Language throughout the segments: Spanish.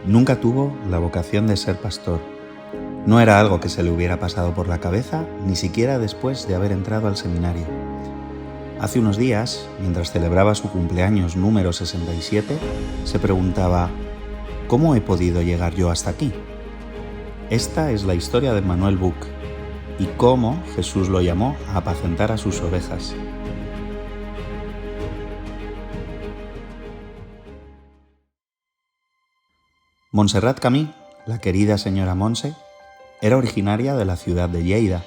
Nunca tuvo la vocación de ser pastor. No era algo que se le hubiera pasado por la cabeza, ni siquiera después de haber entrado al seminario. Hace unos días, mientras celebraba su cumpleaños número 67, se preguntaba: ¿cómo he podido llegar yo hasta aquí? Esta es la historia de Emmanuel Buch y cómo Jesús lo llamó a apacentar a sus ovejas. Montserrat Camí, la querida señora Montse, era originaria de la ciudad de Lleida,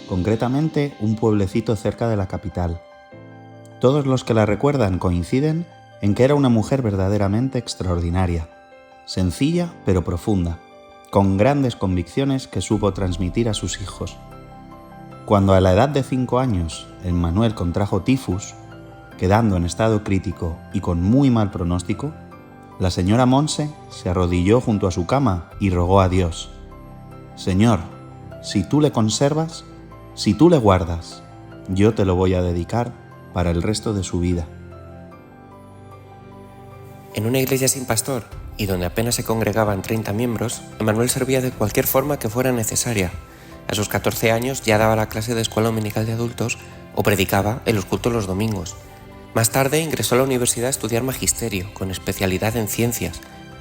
concretamente un pueblecito cerca de la capital. Todos los que la recuerdan coinciden en que era una mujer verdaderamente extraordinaria, sencilla pero profunda, con grandes convicciones que supo transmitir a sus hijos. Cuando a la edad de 5 años Emmanuel contrajo tifus, quedando en estado crítico y con muy mal pronóstico, la señora Montse se arrodilló junto a su cama y rogó a Dios: «Señor, si tú le conservas, si tú le guardas, yo te lo voy a dedicar para el resto de su vida». En una iglesia sin pastor y donde apenas se congregaban 30 miembros, Emmanuel servía de cualquier forma que fuera necesaria. A sus 14 años ya daba la clase de escuela dominical de adultos o predicaba en los cultos los domingos. Más tarde ingresó a la universidad a estudiar magisterio, con especialidad en ciencias,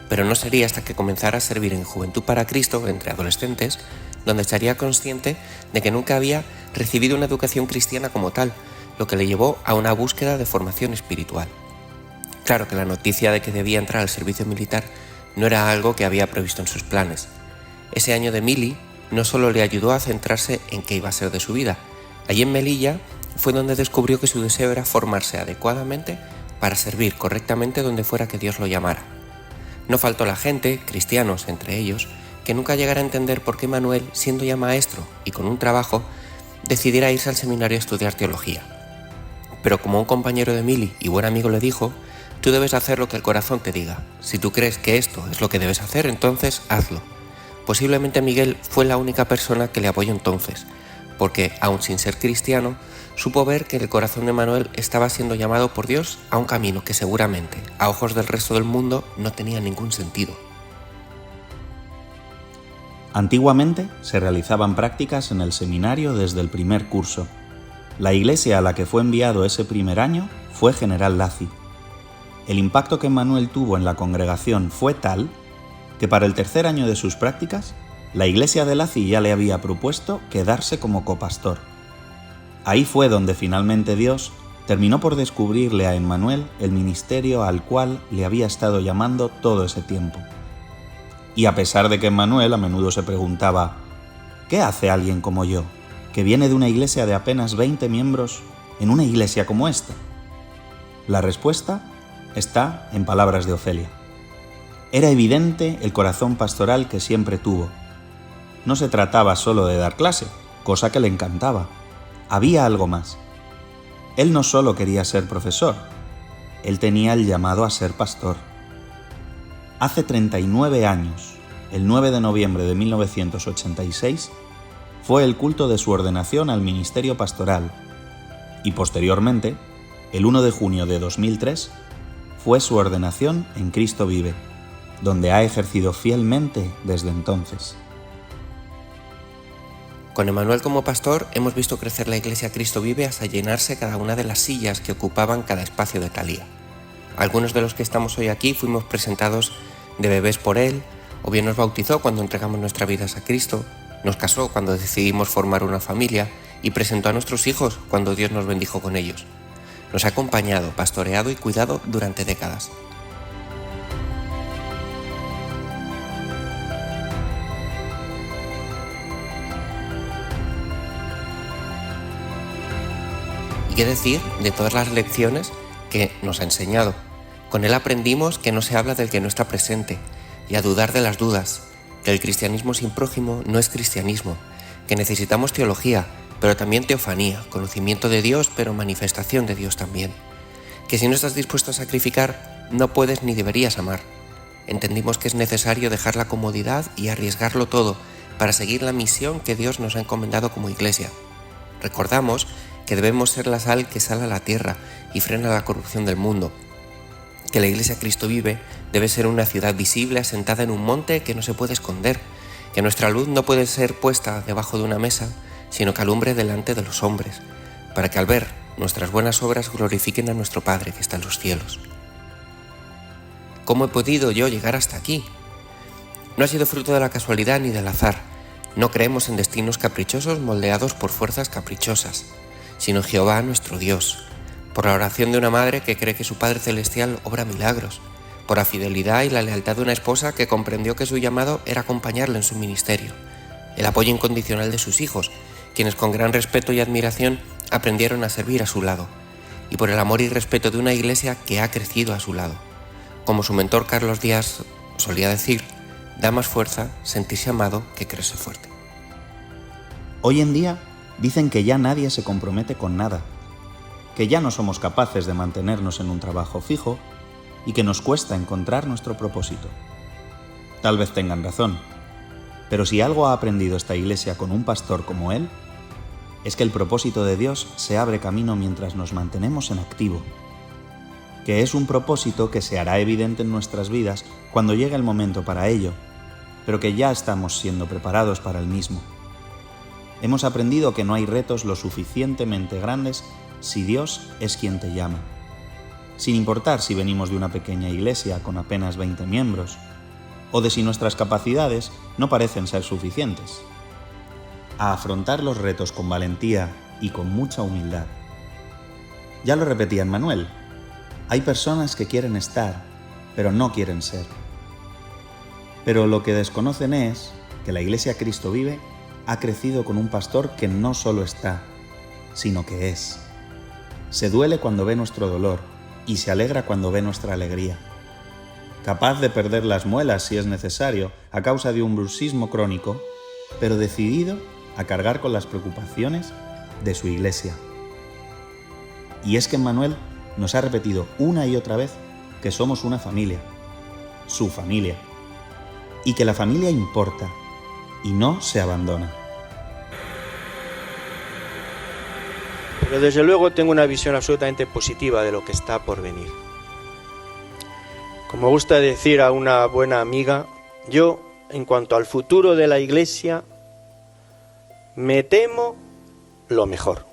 pero no sería hasta que comenzara a servir en Juventud para Cristo entre adolescentes, donde estaría consciente de que nunca había recibido una educación cristiana como tal, lo que le llevó a una búsqueda de formación espiritual. Claro que la noticia de que debía entrar al servicio militar no era algo que había previsto en sus planes. Ese año de mili no solo le ayudó a centrarse en qué iba a ser de su vida. Allí en Melilla fue donde descubrió que su deseo era formarse adecuadamente para servir correctamente donde fuera que Dios lo llamara. No faltó la gente, cristianos entre ellos, que nunca llegara a entender por qué Emmanuel, siendo ya maestro y con un trabajo, decidiera irse al seminario a estudiar teología. Pero como un compañero de mili y buen amigo le dijo: «Tú debes hacer lo que el corazón te diga. Si tú crees que esto es lo que debes hacer, entonces hazlo». Posiblemente Miguel fue la única persona que le apoyó entonces, porque, aun sin ser cristiano, supo ver que el corazón de Emmanuel estaba siendo llamado por Dios a un camino que seguramente, a ojos del resto del mundo, no tenía ningún sentido. Antiguamente se realizaban prácticas en el seminario desde el primer curso. La iglesia a la que fue enviado ese primer año fue General Lacy. El impacto que Emmanuel tuvo en la congregación fue tal que para el tercer año de sus prácticas, la iglesia de Lacy ya le había propuesto quedarse como copastor. Ahí fue donde finalmente Dios terminó por descubrirle a Emmanuel el ministerio al cual le había estado llamando todo ese tiempo. Y a pesar de que Emmanuel a menudo se preguntaba: ¿qué hace alguien como yo, que viene de una iglesia de apenas 20 miembros, en una iglesia como esta? La respuesta está en palabras de Ofelia. Era evidente el corazón pastoral que siempre tuvo. No se trataba solo de dar clase, cosa que le encantaba. Había algo más. Él no solo quería ser profesor, él tenía el llamado a ser pastor. Hace 39 años, el 9 de noviembre de 1986, fue el culto de su ordenación al ministerio pastoral y posteriormente, el 1 de junio de 2003, fue su ordenación en Cristo Vive, donde ha ejercido fielmente desde entonces. Con Emmanuel como pastor hemos visto crecer la iglesia Cristo Vive hasta llenarse cada una de las sillas que ocupaban cada espacio de Talía. Algunos de los que estamos hoy aquí fuimos presentados de bebés por él, o bien nos bautizó cuando entregamos nuestras vidas a Cristo, nos casó cuando decidimos formar una familia y presentó a nuestros hijos cuando Dios nos bendijo con ellos. Nos ha acompañado, pastoreado y cuidado durante décadas. ¿Y qué decir de todas las lecciones que nos ha enseñado? Con él aprendimos que no se habla del que no está presente y a dudar de las dudas, que el cristianismo sin prójimo no es cristianismo, que necesitamos teología, pero también teofanía, conocimiento de Dios, pero manifestación de Dios también. Que si no estás dispuesto a sacrificar, no puedes ni deberías amar. Entendimos que es necesario dejar la comodidad y arriesgarlo todo para seguir la misión que Dios nos ha encomendado como iglesia. Recordamos que debemos ser la sal que sala la tierra y frena la corrupción del mundo, que la Iglesia Cristo Vive debe ser una ciudad visible asentada en un monte que no se puede esconder, que nuestra luz no puede ser puesta debajo de una mesa, sino que alumbre delante de los hombres, para que al ver nuestras buenas obras glorifiquen a nuestro Padre que está en los cielos. ¿Cómo he podido yo llegar hasta aquí? No ha sido fruto de la casualidad ni del azar. No creemos en destinos caprichosos moldeados por fuerzas caprichosas, sino en Jehová nuestro Dios, por la oración de una madre que cree que su Padre Celestial obra milagros, por la fidelidad y la lealtad de una esposa que comprendió que su llamado era acompañarle en su ministerio, el apoyo incondicional de sus hijos, quienes con gran respeto y admiración aprendieron a servir a su lado, y por el amor y respeto de una iglesia que ha crecido a su lado. Como su mentor Carlos Díaz solía decir, da más fuerza sentirse amado que creerse fuerte. Hoy en día dicen que ya nadie se compromete con nada, que ya no somos capaces de mantenernos en un trabajo fijo y que nos cuesta encontrar nuestro propósito. Tal vez tengan razón, pero si algo ha aprendido esta iglesia con un pastor como él, es que el propósito de Dios se abre camino mientras nos mantenemos en activo, que es un propósito que se hará evidente en nuestras vidas cuando llegue el momento para ello, pero que ya estamos siendo preparados para el mismo. Hemos aprendido que no hay retos lo suficientemente grandes si Dios es quien te llama. Sin importar si venimos de una pequeña iglesia con apenas 20 miembros, o de si nuestras capacidades no parecen ser suficientes. A afrontar los retos con valentía y con mucha humildad. Ya lo repetía Emmanuel, hay personas que quieren estar, pero no quieren ser. Pero lo que desconocen es que la Iglesia Cristo Vive ha crecido con un pastor que no solo está, sino que es. Se duele cuando ve nuestro dolor y se alegra cuando ve nuestra alegría. Capaz de perder las muelas si es necesario a causa de un bruxismo crónico, pero decidido a cargar con las preocupaciones de su Iglesia. Y es que Emmanuel nos ha repetido una y otra vez que somos una familia, su familia, y que la familia importa y no se abandona. Pero desde luego tengo una visión absolutamente positiva de lo que está por venir. Como gusta decir a una buena amiga, yo, en cuanto al futuro de la Iglesia, me temo lo mejor.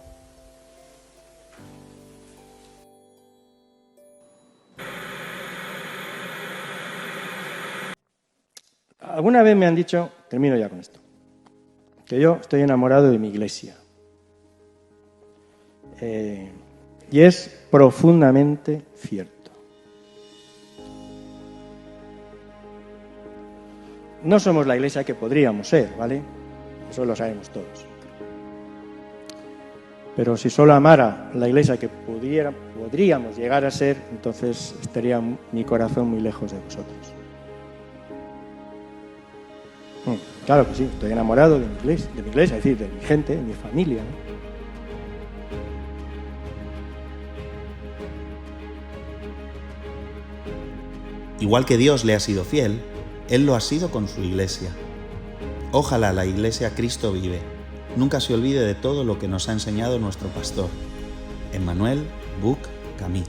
Alguna vez me han dicho, termino ya con esto, que yo estoy enamorado de mi Iglesia. Y es profundamente cierto. No somos la Iglesia que podríamos ser, ¿vale? Eso lo sabemos todos. Pero si solo amara la Iglesia que podríamos llegar a ser, entonces estaría mi corazón muy lejos de vosotros. Claro que sí, estoy enamorado de mi iglesia, es decir, de mi gente, de mi familia, ¿no? Igual que Dios le ha sido fiel, Él lo ha sido con su Iglesia. Ojalá la Iglesia Cristo Vive nunca se olvide de todo lo que nos ha enseñado nuestro pastor, Emmanuel Buch Camí.